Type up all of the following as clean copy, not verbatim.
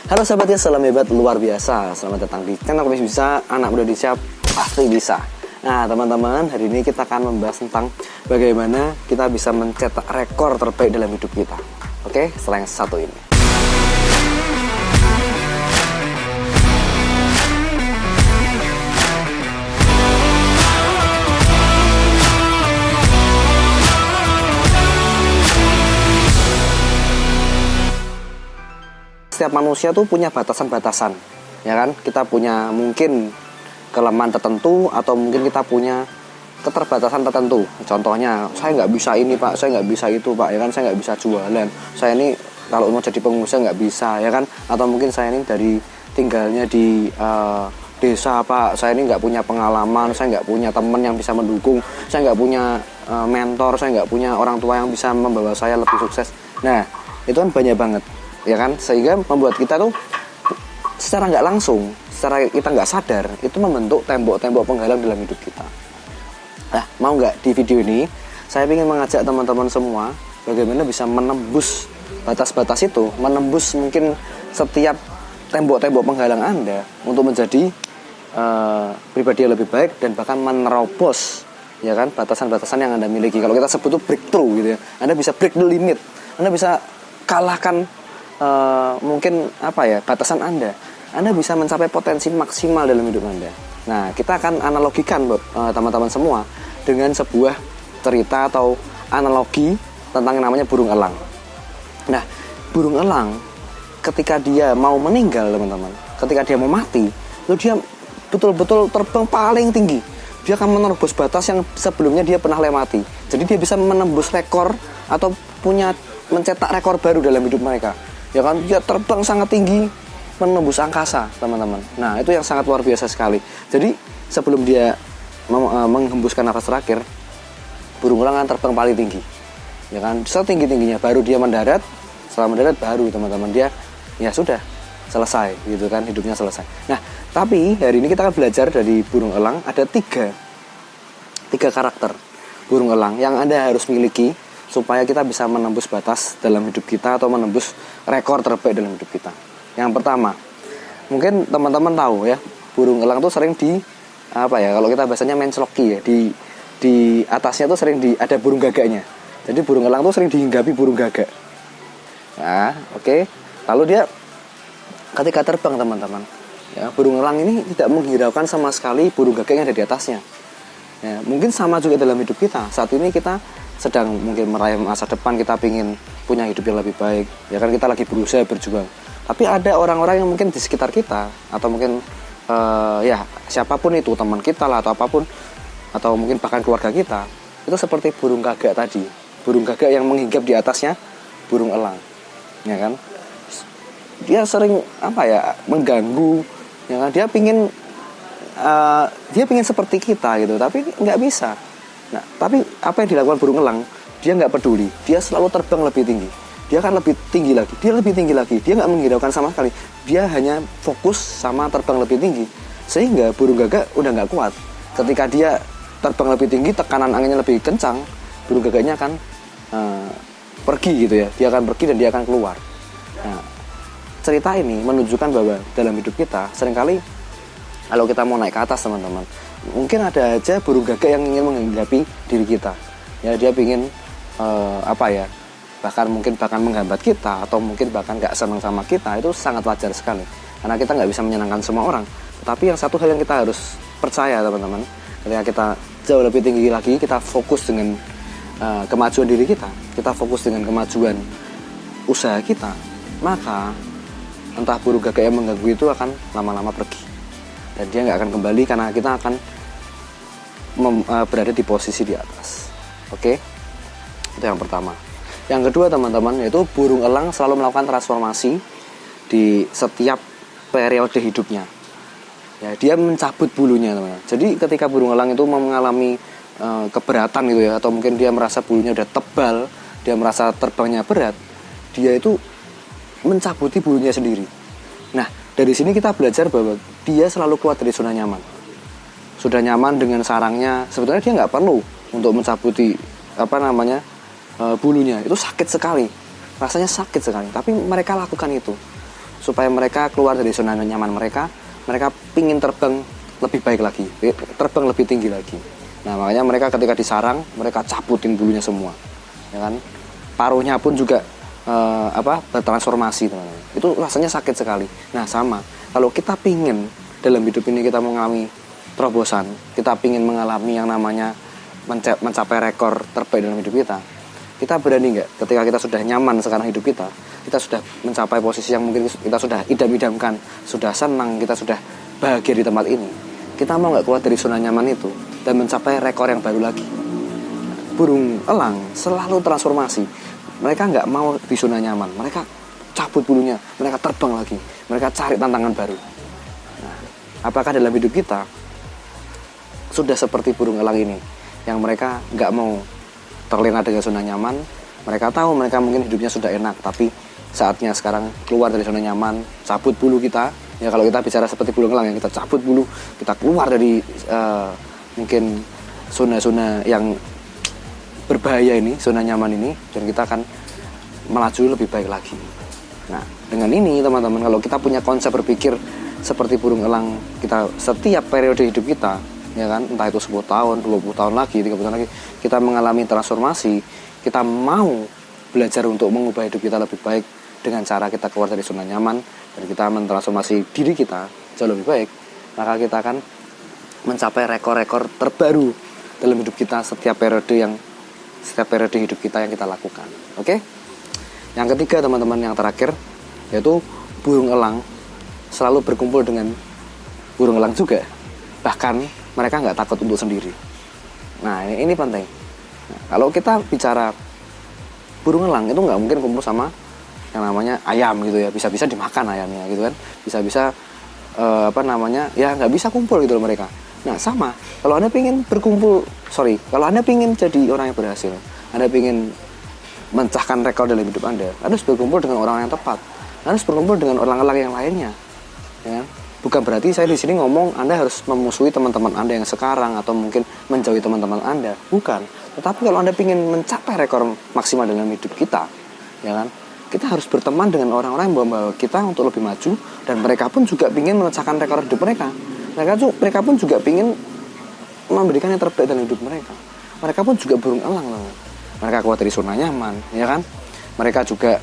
Halo sahabat ya, salam hebat luar biasa. Selamat datang di channel Komis Bisa, anak muda Indonesia pasti bisa. Nah teman-teman, hari ini kita akan membahas tentang bagaimana kita bisa mencetak rekor terbaik dalam hidup kita. Oke, setelah yang satu ini. Setiap manusia tuh punya batasan-batasan, ya kan? Kita punya mungkin kelemahan tertentu atau mungkin kita punya keterbatasan tertentu. Contohnya, saya nggak bisa ini pak, saya nggak bisa itu pak, ya kan? Saya nggak bisa jualan. Saya ini kalau mau jadi pengusaha nggak bisa, ya kan? Atau mungkin saya ini dari tinggalnya di desa pak, saya ini nggak punya pengalaman, saya nggak punya teman yang bisa mendukung, saya nggak punya mentor, saya nggak punya orang tua yang bisa membawa saya lebih sukses. Nah, itu kan banyak banget. Ya kan, sehingga membuat kita tuh secara nggak langsung, secara kita nggak sadar itu membentuk tembok-tembok penghalang dalam hidup kita. Nah, mau nggak di video ini saya ingin mengajak teman-teman semua bagaimana bisa menembus batas-batas itu, menembus mungkin setiap tembok-tembok penghalang Anda untuk menjadi pribadi yang lebih baik dan bahkan menerobos, ya kan, batasan-batasan yang Anda miliki. Kalau kita sebut itu breakthrough gitu ya, Anda bisa break the limit, Anda bisa kalahkan mungkin batasan Anda bisa mencapai potensi maksimal dalam hidup Anda. Nah, kita akan analogikan teman-teman semua dengan sebuah cerita atau analogi tentang yang namanya burung elang. Nah, burung elang ketika dia mau meninggal teman-teman, ketika dia mau mati, itu dia betul-betul terbang paling tinggi. Dia akan menerobos batas yang sebelumnya dia pernah lewati. Jadi dia bisa menembus rekor atau mencetak rekor baru dalam hidup mereka. Ya kan, dia terbang sangat tinggi, menembus angkasa, teman-teman. Nah, itu yang sangat luar biasa sekali. Jadi, sebelum dia menghembuskan nafas terakhir, burung elang terbang paling tinggi. Ya kan, setinggi-tingginya baru dia mendarat. Setelah mendarat baru teman-teman dia ya sudah selesai gitu kan, hidupnya selesai. Nah, tapi hari ini kita akan belajar dari burung elang ada tiga karakter burung elang yang Anda harus miliki supaya kita bisa menembus batas dalam hidup kita atau menembus rekor terbaik dalam hidup kita. Yang pertama, mungkin teman-teman tahu ya, burung elang tuh sering kalau kita bahasanya mencloki ya, di atasnya tuh sering ada burung gagaknya. Jadi burung elang tuh sering dihinggapi burung gagak. Nah, oke. Lalu dia ketika terbang teman-teman, ya, burung elang ini tidak menghiraukan sama sekali burung gagak yang ada di atasnya. Ya, mungkin sama juga dalam hidup kita. Saat ini kita sedang mungkin meraih masa depan, kita ingin punya hidup yang lebih baik, ya kan, kita lagi berusaha berjuang. Tapi ada orang-orang yang mungkin di sekitar kita atau mungkin siapapun itu, teman kita lah atau apapun, atau mungkin bahkan keluarga kita, itu seperti burung gagak tadi, burung gagak yang menghingga di atasnya burung elang, ya kan. Dia sering mengganggu, ya kan, dia pingin seperti kita gitu, tapi nggak bisa. Nah, tapi apa yang dilakukan burung elang? Dia nggak peduli, dia selalu terbang lebih tinggi. Dia akan lebih tinggi lagi, dia lebih tinggi lagi. Dia nggak menghiraukan sama sekali. Dia hanya fokus sama terbang lebih tinggi. Sehingga burung gagak udah nggak kuat. Ketika dia terbang lebih tinggi, tekanan anginnya lebih kencang, burung gagaknya akan pergi gitu ya. Dia akan pergi dan dia akan keluar. Nah, cerita ini menunjukkan bahwa dalam hidup kita seringkali kalau kita mau naik ke atas teman-teman, mungkin ada aja burung gagak yang ingin menghinggapi diri kita. Ya, dia ingin bahkan menghambat kita atau mungkin bahkan nggak senang sama kita. Itu sangat wajar sekali karena kita nggak bisa menyenangkan semua orang. Tapi yang satu hal yang kita harus percaya teman-teman, ketika kita jauh lebih tinggi lagi, kita fokus dengan kemajuan diri kita fokus dengan kemajuan usaha kita, maka entah burung gagak yang mengganggu itu akan lama-lama pergi dan dia nggak akan kembali karena kita akan berada di posisi di atas. Oke, itu yang pertama. Yang kedua teman-teman, yaitu burung elang selalu melakukan transformasi di setiap periode hidupnya. Ya, dia mencabut bulunya teman-teman. Jadi ketika burung elang itu mengalami keberatan gitu ya, atau mungkin dia merasa bulunya udah tebal, dia merasa terbangnya berat, dia itu mencabuti bulunya sendiri. Nah, dari sini kita belajar bahwa dia selalu keluar dari zona nyaman. Sudah nyaman dengan sarangnya, sebetulnya dia nggak perlu untuk mencabuti bulunya. Itu sakit sekali, rasanya sakit sekali, tapi mereka lakukan itu. supaya mereka keluar dari zona nyaman mereka pingin terbang lebih baik lagi, terbang lebih tinggi lagi. Nah, makanya mereka ketika disarang, mereka cabutin bulunya semua, ya kan. Paruhnya pun juga bertransformasi, teman-teman. Itu rasanya sakit sekali. Nah, sama, kalau kita pingin dalam hidup ini kita mengalami terobosan, kita pingin mengalami yang namanya mencapai rekor terbaik dalam hidup kita berani nggak ketika kita sudah nyaman sekarang hidup kita sudah mencapai posisi yang mungkin kita sudah idam-idamkan, sudah senang, kita sudah bahagia di tempat ini, kita mau nggak keluar dari zona nyaman itu dan mencapai rekor yang baru lagi? Burung elang selalu transformasi, mereka nggak mau di zona nyaman, mereka cabut bulunya, mereka terbang lagi, mereka cari tantangan baru. Nah, apakah dalam hidup kita sudah seperti burung elang ini, yang mereka nggak mau terlena dengan zona nyaman? Mereka tahu mereka mungkin hidupnya sudah enak, tapi saatnya sekarang keluar dari zona nyaman, cabut bulu kita. Ya, kalau kita bicara seperti burung elang, yang kita cabut bulu, kita keluar dari mungkin zona-zona yang berbahaya ini, zona nyaman ini, dan kita akan melaju lebih baik lagi. Nah, dengan ini teman-teman, kalau kita punya konsep berpikir seperti burung elang, kita setiap periode hidup kita, ya kan, entah itu 10 tahun, 20 tahun lagi, 30 tahun lagi, kita mengalami transformasi, kita mau belajar untuk mengubah hidup kita lebih baik dengan cara kita keluar dari zona nyaman dan kita mentransformasi diri kita jauh lebih baik, maka kita akan mencapai rekor-rekor terbaru dalam hidup kita setiap periode hidup kita yang kita lakukan. Oke? Yang ketiga teman-teman, yang terakhir, yaitu burung elang selalu berkumpul dengan burung elang juga. Bahkan mereka nggak takut untuk sendiri. Nah, ini penting. Nah, kalau kita bicara burung elang, itu nggak mungkin kumpul sama yang namanya ayam gitu ya. Bisa-bisa dimakan ayamnya gitu kan. Bisa-bisa ya nggak bisa kumpul gitu loh mereka. Nah, sama, kalau Anda pingin kalau Anda pingin jadi orang yang berhasil, Anda pingin mencahkan rekor dalam hidup Anda harus berkumpul dengan orang yang tepat, Anda harus berkumpul dengan orang-orang yang lainnya, ya. Bukan berarti saya di sini ngomong Anda harus memusuhi teman-teman Anda yang sekarang atau mungkin menjauhi teman-teman Anda, bukan. Tetapi kalau Anda pingin mencapai rekor maksimal dalam hidup kita, ya kan, kita harus berteman dengan orang-orang yang membawa kita untuk lebih maju, dan mereka pun juga ingin memecahkan rekor hidup mereka. Mereka pun juga ingin memberikan yang terbaik dalam hidup mereka. Mereka pun juga burung elang loh. Mereka keluar dari zona nyaman, ya kan? Mereka juga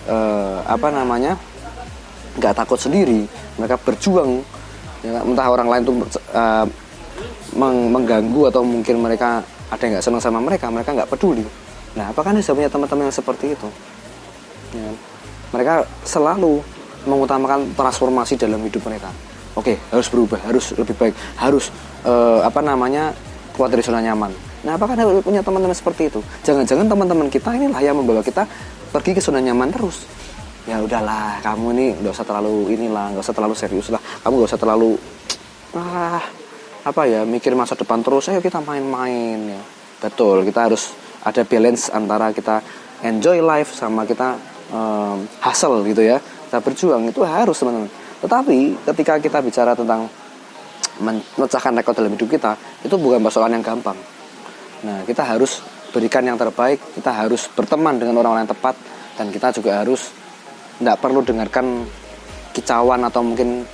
nggak takut sendiri. Mereka berjuang, ya, entah orang lain tuh mengganggu atau mungkin mereka ada yang nggak senang sama mereka nggak peduli. Nah, apakah Anda sudah punya teman-teman yang seperti itu? Ya, mereka selalu mengutamakan transformasi dalam hidup mereka. Oke, harus berubah, harus lebih baik, harus keluar dari zona nyaman. Nah, apakah Anda punya teman-teman seperti itu? Jangan-jangan teman-teman kita inilah yang membawa kita pergi ke zona nyaman terus. Ya udahlah, kamu ini nggak usah terlalu nggak usah terlalu serius lah. Kamu nggak usah terlalu mikir masa depan terus. Ayo kita main-main ya. Betul, kita harus ada balance antara kita enjoy life sama kita hustle gitu ya. Kita berjuang, itu harus teman-teman. Tetapi ketika kita bicara tentang memecahkan rekor dalam hidup kita, itu bukan persoalan yang gampang. Nah, kita harus berikan yang terbaik, kita harus berteman dengan orang-orang yang tepat, dan kita juga harus tidak perlu dengarkan kicauan atau mungkin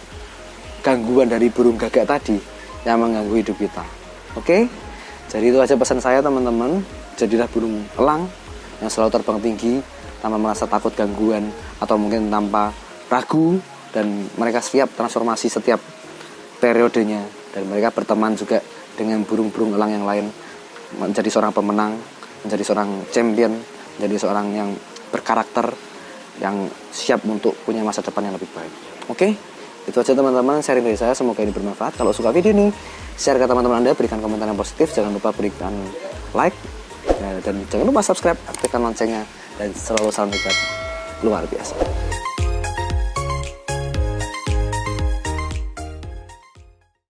gangguan dari burung gagak tadi yang mengganggu hidup kita. Oke? Jadi itu aja pesan saya teman-teman. Jadilah burung elang yang selalu terbang tinggi tanpa merasa takut gangguan atau mungkin tanpa ragu, dan mereka siap transformasi setiap periodenya, dan mereka berteman juga dengan burung-burung elang yang lain, menjadi seorang pemenang, menjadi seorang champion, menjadi seorang yang berkarakter, yang siap untuk punya masa depan yang lebih baik. Oke, itu aja teman-teman sharing dari saya, semoga ini bermanfaat. Kalau suka video ini, share ke teman-teman Anda, berikan komentar yang positif, jangan lupa berikan like, dan jangan lupa subscribe, aktifkan loncengnya, dan selalu salam hebat luar biasa.